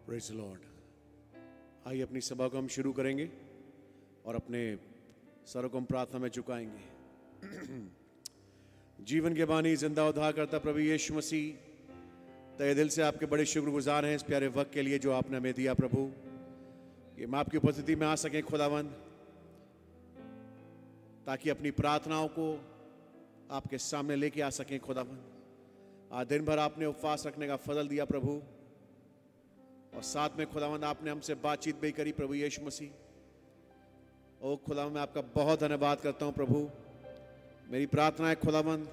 Praise the Lord. आइए अपनी सभा को हम शुरू करेंगे और अपने सरों को हम प्रार्थना में झुकाएंगे। जीवन के बानी जिंदा उद्धार करता प्रभु यीशु मसीह, तहे दिल से आपके बड़े शुक्रगुजार हैं इस प्यारे वक्त के लिए जो आपने हमें दिया प्रभु। ये हम आपकी उपस्थिति में आ सकें खुदावन, ताकि अपनी प्रार्थनाओं को आपके सामने लेके आ सकें खुदावन। आज दिन भर आपने उपवास रखने का फजल दिया प्रभु, और साथ में खुदावंद आपने हमसे बातचीत भी करी प्रभु यीशु मसीह। ओ खुदावंद, मैं आपका बहुत धन्यवाद करता हूं प्रभु। मेरी प्रार्थना है खुदावंद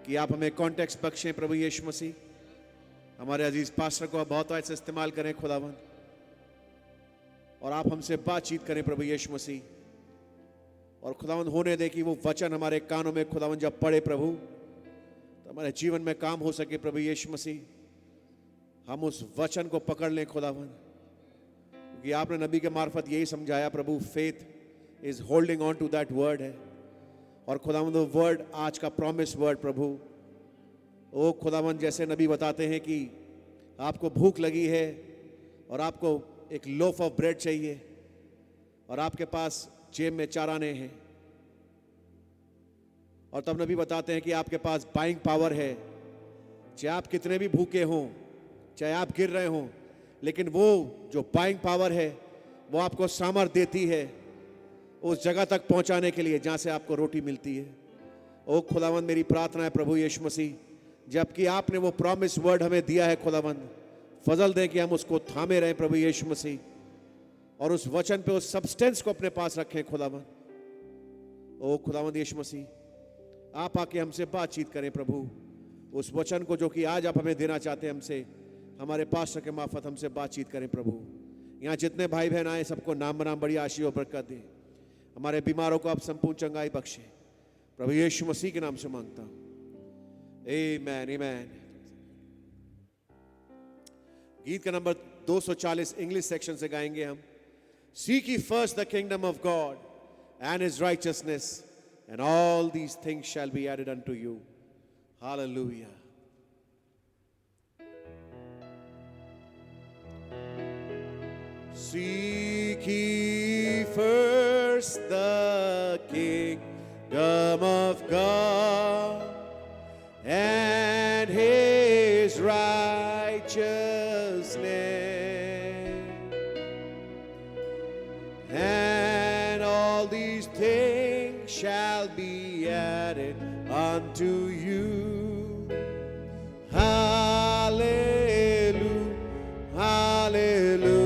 कि आप हमें कॉन्टेक्स्ट बख्शें प्रभु यीशु मसीह। हमारे अजीज पास्टर को बहुत अच्छे से इस्तेमाल करें खुदावंद, और आप हमसे बातचीत करें प्रभु यीशु मसीह। और खुदावंद होने दे कि वो वचन हमारे कानों में खुदावंद जब पड़े प्रभु, तो हमारे जीवन में काम हो सके प्रभु यीशु मसीह। हम उस वचन को पकड़ लें खुदावन, क्योंकि आपने नबी के मार्फत यही समझाया प्रभु, faith is holding on to that word है। और खुदावन वो वर्ड आज का प्रॉमिस वर्ड प्रभु। ओ खुदावन, जैसे नबी बताते हैं कि आपको भूख लगी है और आपको एक लोफ ऑफ ब्रेड चाहिए और आपके पास जेब में 4 आने हैं, और तब नबी बताते हैं कि आपके पास बाइंग पावर है। चाहे आप कितने भी भूखे हों, चाहे आप गिर रहे हों, लेकिन वो जो बाइंग पावर है वो आपको सामर्थ देती है उस जगह तक पहुंचाने के लिए जहां से आपको रोटी मिलती है। ओ खुदावंद, मेरी प्रार्थना है प्रभु यीशु मसीह, जबकि आपने वो प्रॉमिस वर्ड हमें दिया है खुदावंद, फजल दें कि हम उसको थामे रहें प्रभु यीशु मसीह, और उस वचन पे उस सब्सटेंस को अपने पास रखें खुदावंद। ओ खुदावंद यीशु मसीह, आप आके हमसे बातचीत करें प्रभु। उस वचन को जो कि आज आप हमें देना चाहते हैं, हमसे हमारे पास्टर के मार्फत हमसे बातचीत करें प्रभु। यहाँ जितने भाई बहन आए सबको नाम बनाम बड़ी आशीष और बरकत दें। हमारे बीमारों को आप संपूर्ण चंगाई बख्शें प्रभु यीशु मसीह के नाम से मांगता हूँ, आमीन आमीन। गीत का नंबर 240 इंग्लिश सेक्शन से गाएंगे हम। Seek ye first the kingdom of God and his righteousness, and all these things shall be added unto you. Hallelujah. Seek ye first the kingdom of God and his righteousness, and all these things shall be added unto you. Hallelujah, hallelujah.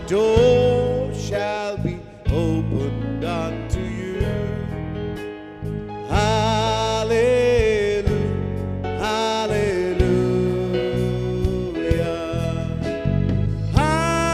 Door shall be opened unto you. Hallelujah, hallelujah, hallelujah.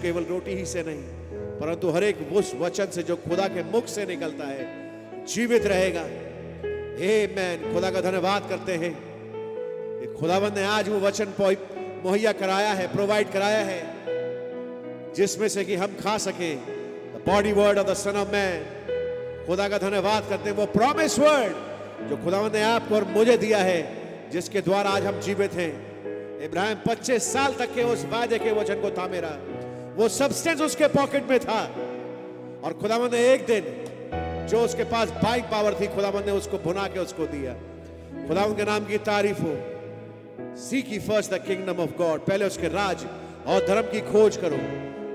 केवल रोटी ही से नहीं, परंतु हर एक उस वचन से जो खुदा के मुख से निकलता है जीवित रहेगा। आमीन। खुदा का धन्यवाद करते हैं कि खुदावंद ने आज वो वचन मुहैया कराया है, प्रोवाइड कराया है, जिसमें से कि हम खा सके। The body word of the son of man. खुदा का धन्यवाद करते हैं वो प्रॉमिस वर्ड जो खुदावंद ने आपको और मुझे दिया है, जिसके द्वारा आज हम जीवित हैं। इब्राहिम 25 साल तक के उस वादे के वचन को थामे रहा, वो सब्सटेंस उसके पॉकेट में था, और खुदावंद ने एक दिन जो उसके पास बाइक पावर थी, खुदावंद ने उसको भुना के उसको दिया। खुदावंद के नाम की तारीफ हो। Seek ye first the kingdom of God, पहले उसके राज और धर्म की खोज करो,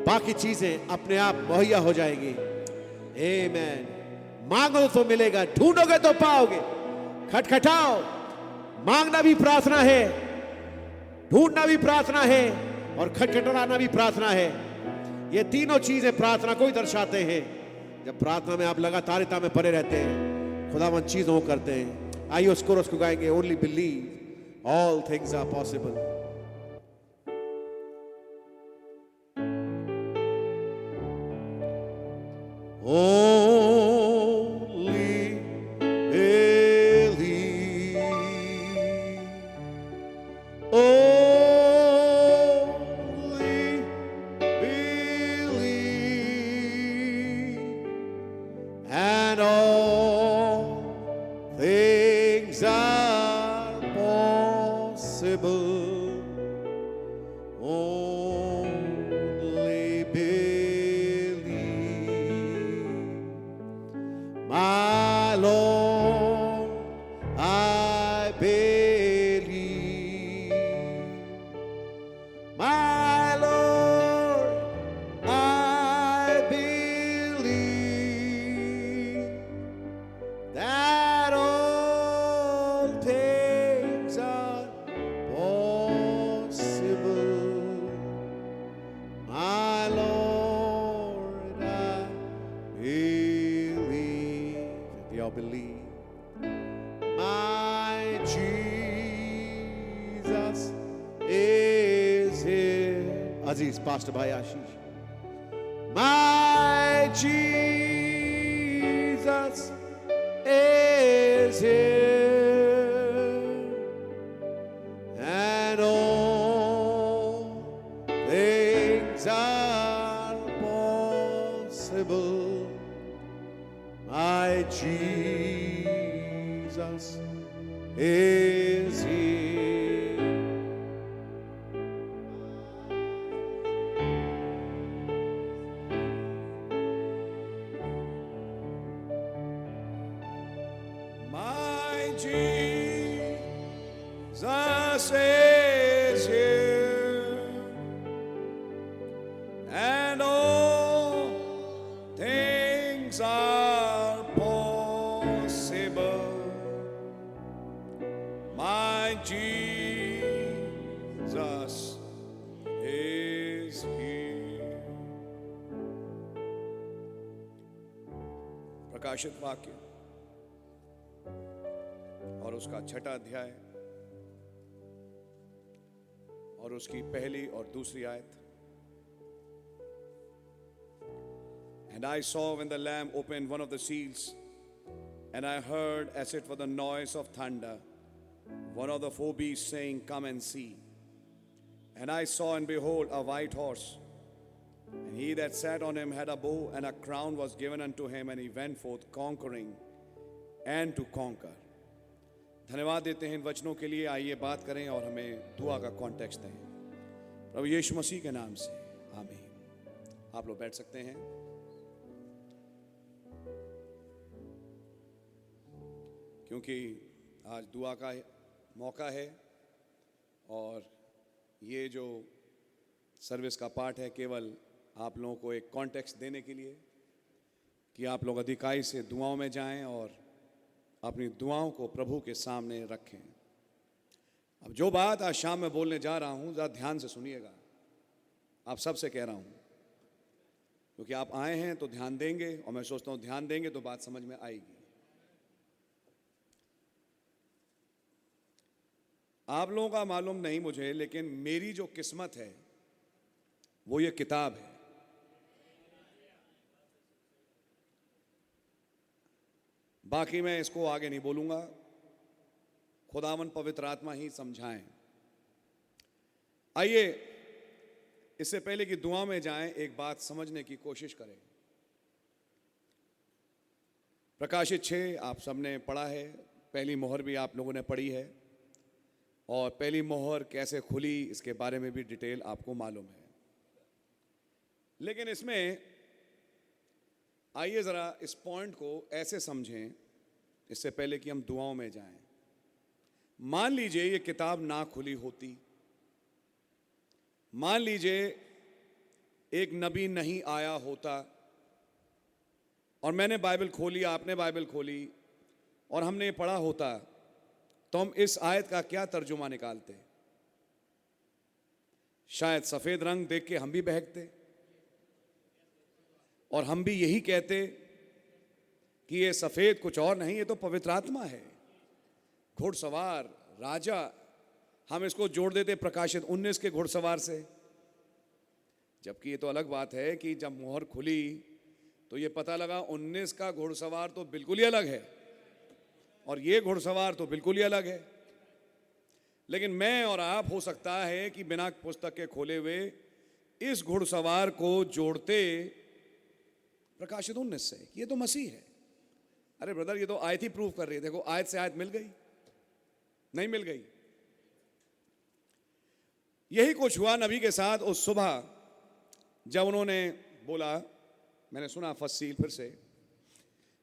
बाकी चीजें अपने आप मुहैया हो जाएगी। आमीन। मांगो तो मिलेगा, ढूंढोगे तो पाओगे, खटखटाओ। मांगना भी प्रार्थना है, ढूंढना भी प्रार्थना है, और खटखटाना भी प्रार्थना है। ये तीनों चीजें प्रार्थना को ही दर्शाते हैं। जब प्रार्थना में आप लगातारिता में पड़े रहते हैं, खुदावंद चीजों को करते हैं। आइए उस कोरस को गाएंगे, only believe all things are possible. Only believe. Only believe, and all things are possible. Only believe, my Lord, I believe, my Lord, I believe that all things are possible. My Lord, I believe. Do y'all believe? My Jesus is here. Aziz, Pastor Bhai Ashish. My Jesus is here, and all things are possible. My Jesus is here. My Jesus is here, and all things are possible. My Jesus is here. प्रकाशित वाक्य और उसका छठा अध्याय और उसकी पहली और दूसरी आयत। And I saw when the Lamb opened one of the seals, and I heard as it were the noise of thunder, one of the four beasts saying, "Come and see." And I saw, and behold, a white horse, and he that sat on him had a bow, and a crown was given unto him, and he went forth conquering and to conquer. धन्यवाद देते हैं इन वचनों के लिए। आइए बात करें और हमें दुआ का कॉन्टेक्स्ट दें प्रभु यीशु मसीह के नाम से, आमीन। आप लोग बैठ सकते हैं। क्योंकि आज दुआ का मौका है और ये जो सर्विस का पार्ट है केवल आप लोगों को एक कॉन्टेक्स्ट देने के लिए कि आप लोग अधिकाई से दुआओं में जाएं और अपनी दुआओं को प्रभु के सामने रखें। अब जो बात आज शाम में बोलने जा रहा हूं, ज़रा ध्यान से सुनिएगा। आप सबसे कह रहा हूं क्योंकि आप आए हैं तो ध्यान देंगे, और मैं सोचता हूं ध्यान देंगे तो बात समझ में आएगी। आप लोगों का मालूम नहीं मुझे, लेकिन मेरी जो किस्मत है वो ये किताब है। बाकी मैं इसको आगे नहीं बोलूंगा, खुदावन पवित्र आत्मा ही समझाएं। आइए इससे पहले कि दुआ में जाएं, एक बात समझने की कोशिश करें। प्रकाशित 6 आप सबने पढ़ा है, पहली मोहर भी आप लोगों ने पढ़ी है, और पहली मोहर कैसे खुली इसके बारे में भी डिटेल आपको मालूम है। लेकिन इसमें आइए ज़रा इस पॉइंट को ऐसे समझें, इससे पहले कि हम दुआओं में जाएं। मान लीजिए ये किताब ना खुली होती, मान लीजिए एक नबी नहीं आया होता और मैंने बाइबल खोली, आपने बाइबल खोली और हमने ये पढ़ा होता, तो हम इस आयत का क्या तर्जुमा निकालते? शायद सफेद रंग देख के हम भी बहकते और हम भी यही कहते कि ये सफेद कुछ और नहीं, ये तो पवित्र आत्मा है, घुड़सवार राजा। हम इसको जोड़ देते प्रकाशित 19 के घुड़सवार से, जबकि ये तो अलग बात है कि जब मोहर खुली तो ये पता लगा 19 का घुड़सवार तो बिल्कुल ही अलग है और ये घुड़सवार तो बिल्कुल ही अलग है। लेकिन मैं और आप हो सकता है कि बिना पुस्तक के खोले हुए इस घुड़सवार को जोड़ते प्रकाशित 19 से, ये तो मसीह है। अरे ब्रदर, ये तो आयत ही प्रूव कर रही है। देखो, आयत से आयत मिल गई? नहीं मिल गई। यही कुछ हुआ नबी के साथ उस सुबह, जब उन्होंने बोला, मैंने सुना फसील फिर से,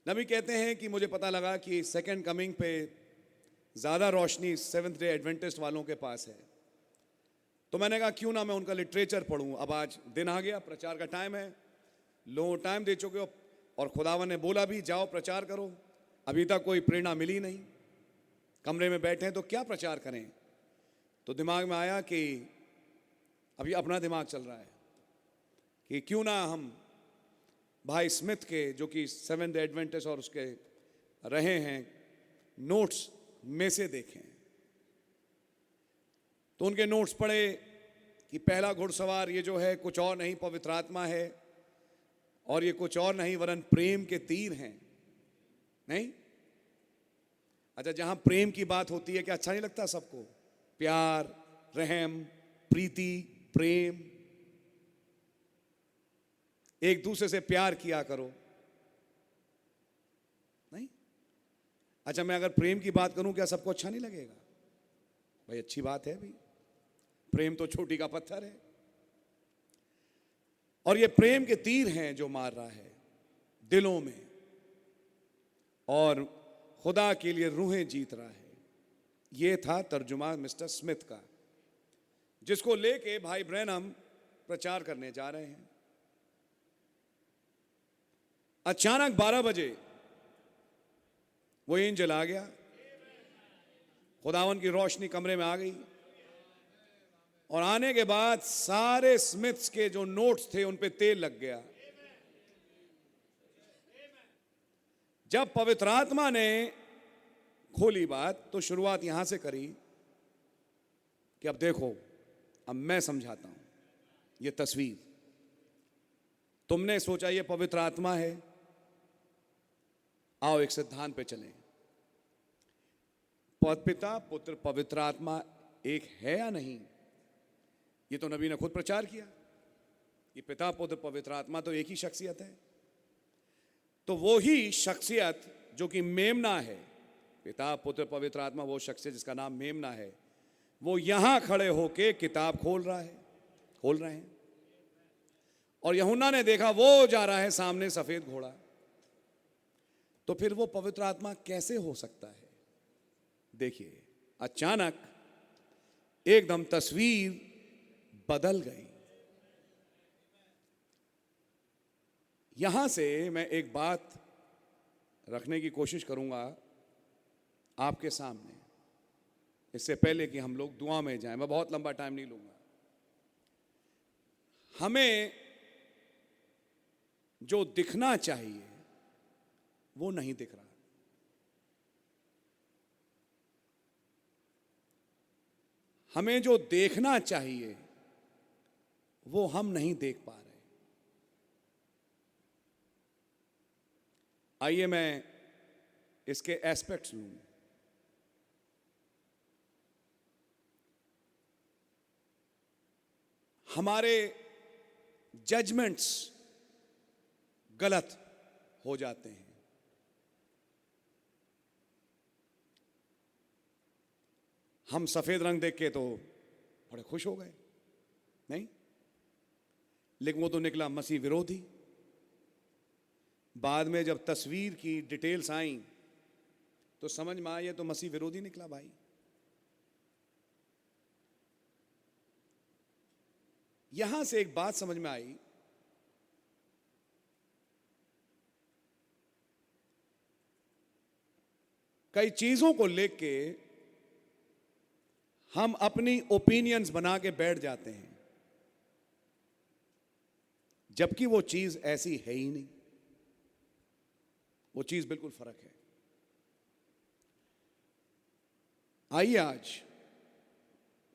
नबी कहते हैं कि मुझे पता लगा कि सेकंड कमिंग पे ज़्यादा रोशनी सेवंथ डे एडवेंटिस्ट वालों के पास है। तो मैंने कहा क्यों ना मैं उनका लिटरेचर पढ़ूं। अब आज दिन आ गया, प्रचार का टाइम है, लोग टाइम दे चुके हो और खुदावन ने बोला भी जाओ प्रचार करो। अभी तक कोई प्रेरणा मिली नहीं, कमरे में बैठे हैं तो क्या प्रचार करें। तो दिमाग में आया कि अभी अपना दिमाग चल रहा है कि क्यों ना हम भाई स्मिथ के, जो कि सेवंथ डे एडवेंटिस्ट और उसके रहे हैं, नोट्स में से देखें। तो उनके नोट्स पढ़े कि पहला घुड़सवार ये जो है कुछ और नहीं पवित्र आत्मा है, और ये कुछ और नहीं वरन प्रेम के तीर हैं। नहीं? अच्छा, जहां प्रेम की बात होती है क्या अच्छा नहीं लगता सबको? प्यार, रहम, प्रीति, प्रेम, एक दूसरे से प्यार किया करो। नहीं? अच्छा, मैं अगर प्रेम की बात करूं क्या सबको अच्छा नहीं लगेगा? भाई अच्छी बात है भी, प्रेम तो छोटी का पत्थर है। और ये प्रेम के तीर हैं जो मार रहा है दिलों में और खुदा के लिए रूहें जीत रहा है। ये था तर्जुमा मिस्टर स्मिथ का, जिसको लेके भाई ब्रैनम प्रचार करने जा रहे हैं। अचानक 12 बजे वो एंजल आ गया, खुदावन की रोशनी कमरे में आ गई और आने के बाद सारे स्मिथ्स के जो नोट्स थे उन पे तेल लग गया। जब पवित्र आत्मा ने खोली बात तो शुरुआत यहां से करी कि अब देखो, अब मैं समझाता हूं ये तस्वीर। तुमने सोचा ये पवित्र आत्मा है, आओ एक सिद्धांत पे चलें। पिता पुत्र पवित्र आत्मा एक है या नहीं? ये तो नबी ने खुद प्रचार किया कि पिता पुत्र पवित्र आत्मा तो एक ही शख्सियत है। तो वो ही शख्सियत जो कि मेमना है, पिता पुत्र पवित्र आत्मा, वो शख्सियत जिसका नाम मेमना है, वो यहां खड़े होके किताब खोल रहे हैं। और यूहन्ना ने देखा वो जा रहा है सामने सफेद घोड़ा। तो फिर वो पवित्र आत्मा कैसे हो सकता है? देखिए, अचानक एकदम तस्वीर बदल गई। यहां से मैं एक बात रखने की कोशिश करूंगा आपके सामने, इससे पहले कि हम लोग दुआ में जाएं। मैं बहुत लंबा टाइम नहीं लूंगा। हमें जो दिखना चाहिए वो नहीं दिख रहा। हमें जो देखना चाहिए वो हम नहीं देख पा रहे। आइए मैं इसके एस्पेक्ट्स लूं। हमारे जजमेंट्स गलत हो जाते हैं। हम सफेद रंग देख के तो बड़े खुश हो गए, नहीं, लेकिन वो तो निकला मसीह विरोधी। बाद में जब तस्वीर की डिटेल्स आई तो समझ में आया ये तो मसीह विरोधी निकला भाई। यहां से एक बात समझ में आई, कई चीजों को लेके हम अपनी ओपिनियंस बना के बैठ जाते हैं, जबकि वो चीज ऐसी है ही नहीं, वो चीज बिल्कुल फर्क है। आइए आज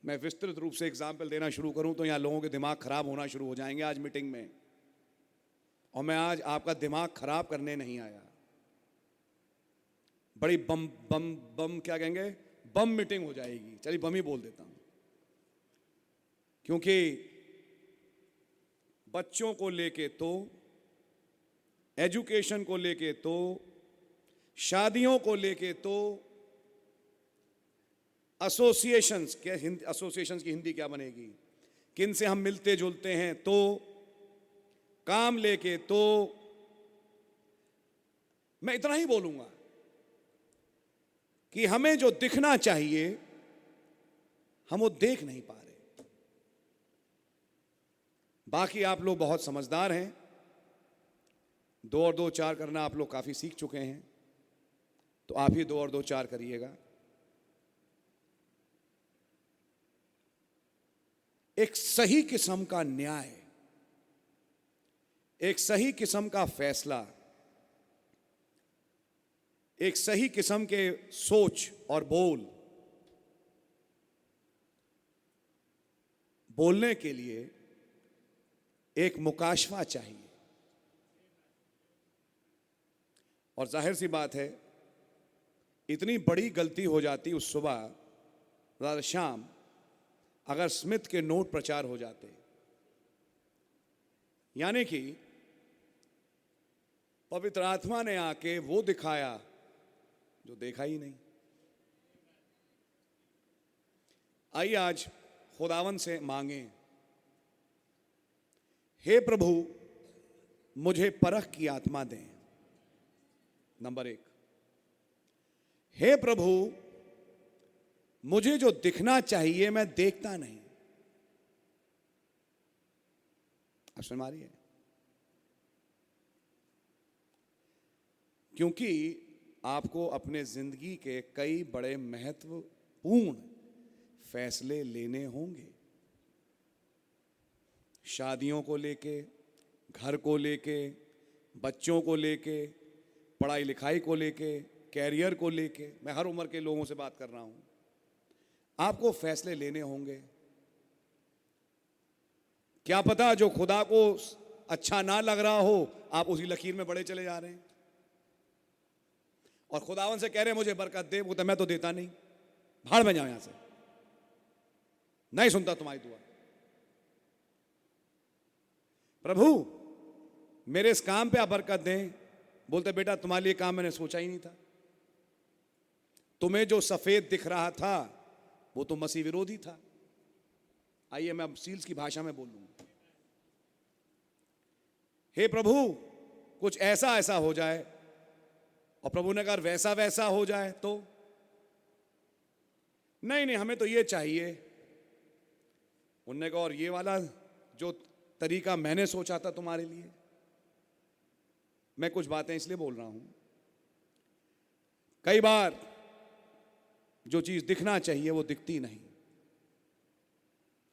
मैं विस्तृत रूप से एग्जाम्पल देना शुरू करूं तो यहां लोगों के दिमाग खराब होना शुरू हो जाएंगे आज मीटिंग में। और मैं आज आपका दिमाग खराब करने नहीं आया। बड़ी बम बम बम क्या कहेंगे, बम मीटिंग हो जाएगी। चलिए बम ही बोल देता हूं, क्योंकि बच्चों को लेके तो, एजुकेशन को लेके तो, शादियों को लेके तो, एसोसिएशंस क्या, एसोसिएशंस की हिंदी क्या बनेगी, किन से हम मिलते जुलते हैं तो, काम लेके तो, मैं इतना ही बोलूंगा कि हमें जो दिखना चाहिए हम वो देख नहीं पा रहे। बाकी आप लोग बहुत समझदार हैं, 2 और 2 4 करना आप लोग काफी सीख चुके हैं, तो आप ही 2 और 2 4 करिएगा। एक सही किस्म का न्याय, एक सही किस्म का फैसला, एक सही किस्म के सोच और बोलने के लिए एक मुकाशवा चाहिए। और जाहिर सी बात है, इतनी बड़ी गलती हो जाती उस सुबह शाम अगर स्मिथ के नोट प्रचार हो जाते, यानी कि पवित्र आत्मा ने आके वो दिखाया जो देखा ही नहीं। आइए आज खुदावन से मांगे, हे प्रभु मुझे परख की आत्मा दें। नंबर 1, हे प्रभु मुझे जो दिखना चाहिए मैं देखता नहीं। आप सुन मारिए, क्योंकि आपको अपने जिंदगी के कई बड़े महत्वपूर्ण फैसले लेने होंगे। शादियों को लेके, घर को लेके, बच्चों को लेके, पढ़ाई लिखाई को लेके, कैरियर को लेके, मैं हर उम्र के लोगों से बात कर रहा हूं। आपको फैसले लेने होंगे। क्या पता जो खुदा को अच्छा ना लग रहा हो, आप उसी लकीर में बड़े चले जा रहे हैं और खुदावन से कह रहे हैं मुझे बरकत दे। वो तो मैं तो देता नहीं, भाड़ में जाओ यहां से, नहीं सुनता तुम्हारी दुआ। प्रभु मेरे इस काम पे आप बरकत दें। बोलते बेटा तुम्हारे लिए काम मैंने सोचा ही नहीं था। तुम्हें जो सफेद दिख रहा था वो तो मसीह विरोधी था। आइए मैं अब सील्स की भाषा में बोलूंगा। हे प्रभु कुछ ऐसा ऐसा हो जाए, और प्रभु ने कहा वैसा वैसा हो जाए तो नहीं नहीं हमें तो ये चाहिए। उनने कहा और ये वाला जो तरीका मैंने सोचा था तुम्हारे लिए। मैं कुछ बातें इसलिए बोल रहा हूं, कई बार जो चीज दिखना चाहिए वो दिखती नहीं।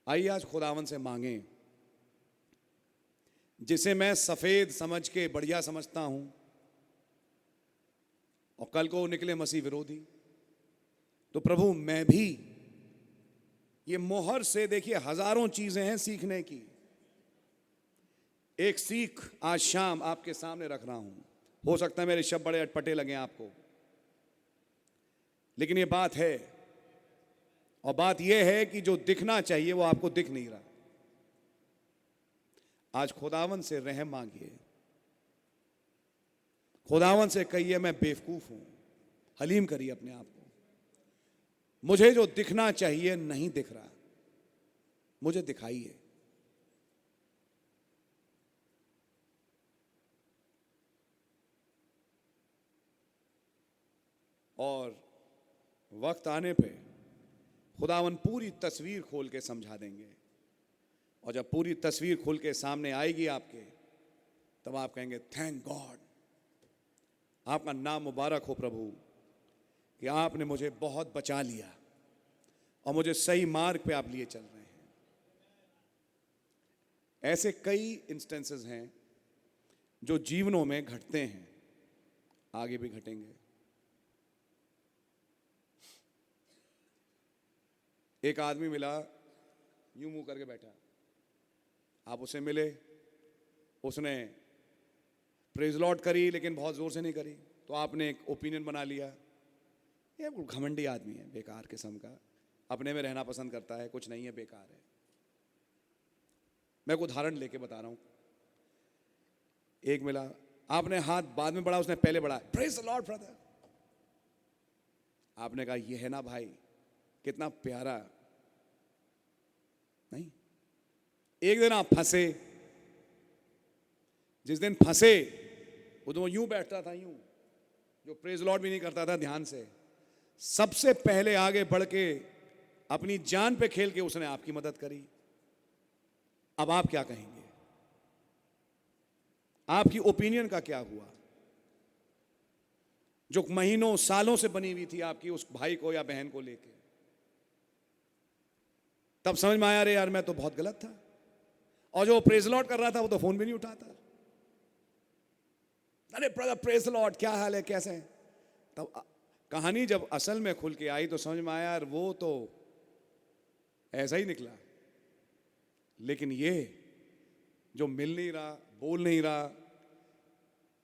आइए आज खुदावन से मांगें, जिसे मैं सफेद समझ के बढ़िया समझता हूं और कल को निकले मसीह विरोधी, तो प्रभु मैं भी ये मोहर से, देखिए हजारों चीजें हैं सीखने की, एक सीख आज शाम आपके सामने रख रहा हूं। हो सकता है मेरे शब्द बड़े अटपटे लगे आपको, लेकिन ये बात है, और बात यह है कि जो दिखना चाहिए वो आपको दिख नहीं रहा। आज खुदावन से रहम मांगिए, खुदावन से कहिए मैं बेवकूफ हूं, हलीम करिए अपने आप को। मुझे जो दिखना चाहिए नहीं दिख रहा, मुझे दिखाइए। और वक्त आने पे खुदावन पूरी तस्वीर खोल के समझा देंगे, और जब पूरी तस्वीर खोल के सामने आएगी आपके, तब आप कहेंगे थैंक गॉड, आपका नाम मुबारक हो प्रभु कि आपने मुझे बहुत बचा लिया और मुझे सही मार्ग पे आप लिए चल रहे हैं। ऐसे कई इंस्टेंसेस हैं जो जीवनों में घटते हैं, आगे भी घटेंगे। एक आदमी मिला, यूं मुंह करके बैठा, आप उसे मिले, उसने प्रेज लॉर्ड करी लेकिन बहुत जोर से नहीं करी, तो आपने एक ओपिनियन बना लिया, ये घमंडी आदमी है, बेकार किस्म का, अपने में रहना पसंद करता है, कुछ नहीं है, बेकार है। मैं एक उदाहरण लेके बता रहा हूं। एक मिला, आपने हाथ बाद में बढ़ा, उसने पहले बढ़ाया, प्रेज द लॉर्ड ब्रदर। आपने कहा ये है ना भाई, कितना प्यारा। नहीं, एक दिन आप फंसे, जिस दिन फंसे वो तो यूं बैठता था, यूं, जो प्रेज लॉर्ड भी नहीं करता था ध्यान से, सबसे पहले आगे बढ़ के अपनी जान पे खेल के उसने आपकी मदद करी। अब आप क्या कहेंगे? आपकी ओपिनियन का क्या हुआ? जो महीनों सालों से बनी हुई थी आपकी उस भाई को या बहन को लेके, तब समझ में आया, अरे यार मैं तो बहुत गलत था। और जो प्रेज लॉर्ड कर रहा था वो तो फोन भी नहीं उठाता, अरे ब्रदर प्रेज लॉर्ड, क्या हाल है, कैसे हैं? तब कहानी जब असल में खुल के आई तो समझ में आया, यार वो तो ऐसा ही निकला। लेकिन ये जो मिल नहीं रहा, बोल नहीं रहा,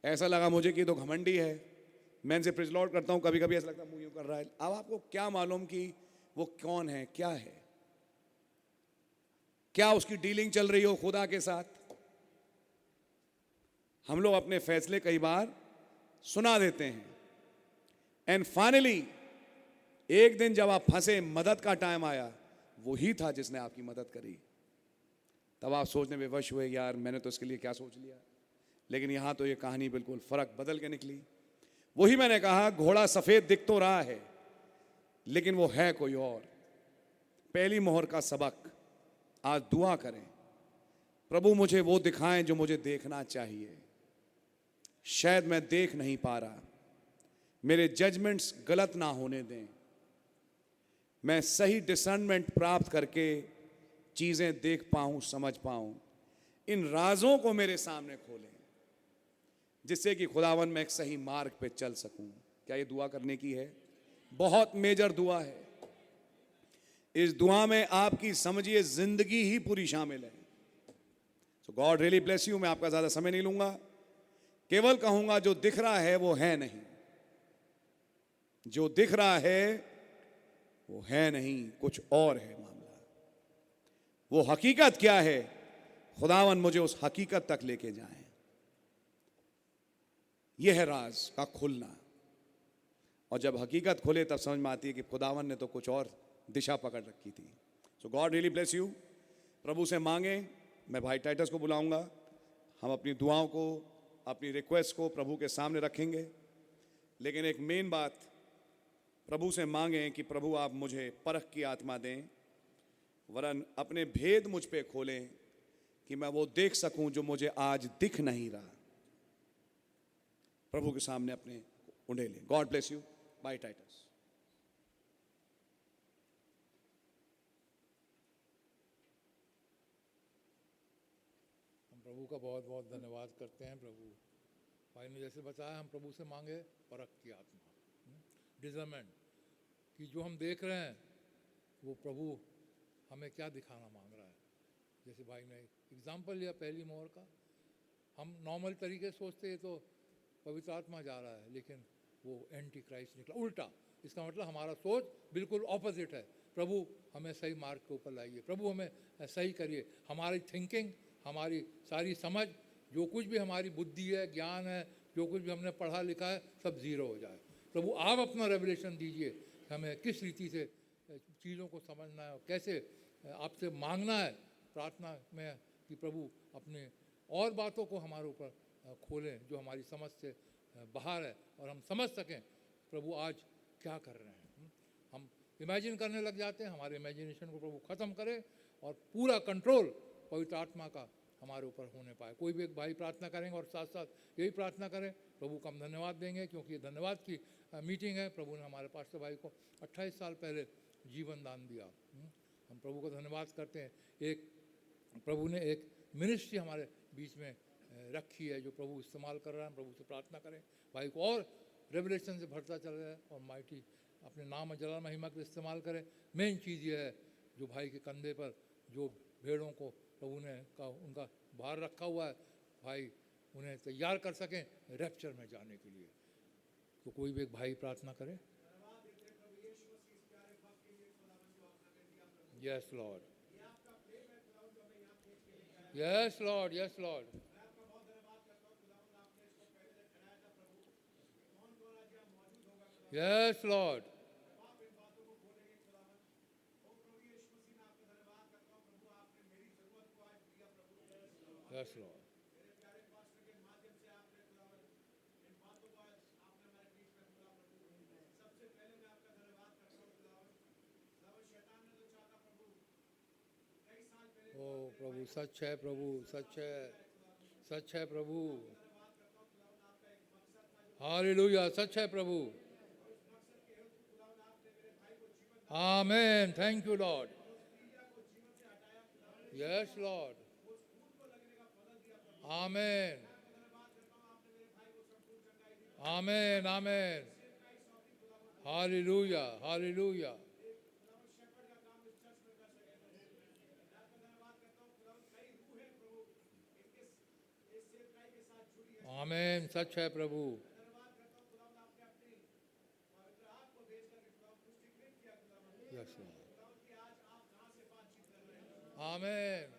ऐसा लगा मुझे कि तो घमंडी है। मैं इनसे प्रेज लॉर्ड करता हूं, कभी कभी ऐसा लगता मुंह यूं कर रहा है। अब आपको क्या मालूम कि वो कौन है, क्या है, क्या उसकी डीलिंग चल रही हो खुदा के साथ। हम लोग अपने फैसले कई बार सुना देते हैं, एंड फाइनली एक दिन जब आप फंसे, मदद का टाइम आया, वही था जिसने आपकी मदद करी। तब आप सोचने में वश हुए, यार मैंने तो इसके लिए क्या सोच लिया। लेकिन यहां तो ये कहानी बिल्कुल फर्क बदल के निकली। वही मैंने कहा, घोड़ा सफेद दिख तो रहा है लेकिन वो है कोई और। पहली मोहर का सबक, आज दुआ करें, प्रभु मुझे वो दिखाएं जो मुझे देखना चाहिए। शायद मैं देख नहीं पा रहा, मेरे जजमेंट्स गलत ना होने दें, मैं सही डिसर्नमेंट प्राप्त करके चीजें देख पाऊं, समझ पाऊं। इन राजों को मेरे सामने खोलें जिससे कि खुदावन मैं एक सही मार्ग पे चल सकूं। क्या ये दुआ करने की है? बहुत मेजर दुआ है। इस दुआ में आपकी समझिए जिंदगी ही पूरी शामिल है। सो गॉड रियली ब्लेस यू। मैं आपका ज्यादा समय नहीं लूंगा, केवल कहूंगा जो दिख रहा है वो है नहीं, जो दिख रहा है वो है नहीं, कुछ और है मामला। वो हकीकत क्या है, खुदावन मुझे उस हकीकत तक लेके जाए। यह है राज का खुलना। और जब हकीकत खुले तब समझ में आती है कि खुदावन ने तो कुछ और दिशा पकड़ रखी थी। सो गॉड रियली ब्लेस यू। प्रभु से मांगे, मैं भाई टाइटस को बुलाऊंगा, हम अपनी दुआओं को, अपनी रिक्वेस्ट को प्रभु के सामने रखेंगे। लेकिन एक मेन बात, प्रभु से मांगें कि प्रभु आप मुझे परख की आत्मा दें, वरन अपने भेद मुझ पे खोलें कि मैं वो देख सकूं जो मुझे आज दिख नहीं रहा। प्रभु के सामने अपने उंडेलें। God bless you. By Titus. हम प्रभु का बहुत बहुत धन्यवाद करते हैं। प्रभु भाई ने जैसे बताया, हम प्रभु से मांगे परख की आत्मा, डिजर्नमेंट, कि जो हम देख रहे हैं वो प्रभु हमें क्या दिखाना मांग रहा है। जैसे भाई ने एग्जाम्पल लिया पहली मोहर का, हम नॉर्मल तरीके से सोचते हैं तो पवित्र आत्मा जा रहा है, लेकिन वो एंटी क्राइस्ट निकला, उल्टा। इसका मतलब हमारा सोच बिल्कुल ऑपोजिट है। प्रभु हमें सही मार्ग के ऊपर लाइए, प्रभु हमें सही करिए, हमारी थिंकिंग, हमारी सारी समझ, जो कुछ भी हमारी बुद्धि है, ज्ञान है, जो कुछ भी हमने पढ़ा लिखा है, सब ज़ीरो हो जाए। प्रभु आप अपना रेवलेशन दीजिए कि हमें किस रीति से चीज़ों को समझना है और कैसे आपसे मांगना है प्रार्थना में कि प्रभु अपने और बातों को हमारे ऊपर खोलें जो हमारी समझ से बाहर है और हम समझ सकें प्रभु आज क्या कर रहे हैं। हम इमेजिन करने लग जाते हैं, हमारे इमेजिनेशन को प्रभु ख़त्म करे और पूरा कंट्रोल पवित्र आत्मा का हमारे ऊपर होने पाए। कोई भी एक भाई प्रार्थना करेंगे और साथ साथ यही प्रार्थना करें। प्रभु को हम धन्यवाद देंगे क्योंकि ये धन्यवाद की मीटिंग है। प्रभु ने हमारे पास्टर भाई को 28 साल पहले जीवन दान दिया। हम प्रभु को धन्यवाद करते हैं। एक प्रभु ने एक मिनिस्ट्री हमारे बीच में रखी है जो प्रभु इस्तेमाल कर रहा है। हम प्रभु से प्रार्थना करें भाई को और रेवलेशन से भरता चल रहा है और माइटी अपने नाम और जलाल महिमा के इस्तेमाल करें। मेन चीज़ ये है जो भाई के कंधे पर जो भेड़ों को प्रभु ने का उनका भार रखा हुआ है, भाई उन्हें तैयार कर सकें रैप्चर में जाने के लिए। तो कोई भी एक भाई प्रार्थना करे। Yes lord, yes lord, yes lord, yes lord, yes lord. ओ प्रभु सच है, प्रभु सच है, सच है प्रभु। हालेलुया, सच है प्रभु। आमेन, thank you lord. Yes lord, आमेन, आमेन, आमेन। हालेलुया, हालेलुया, आमेन, सच है प्रभु। यस लॉर्ड, आमेन।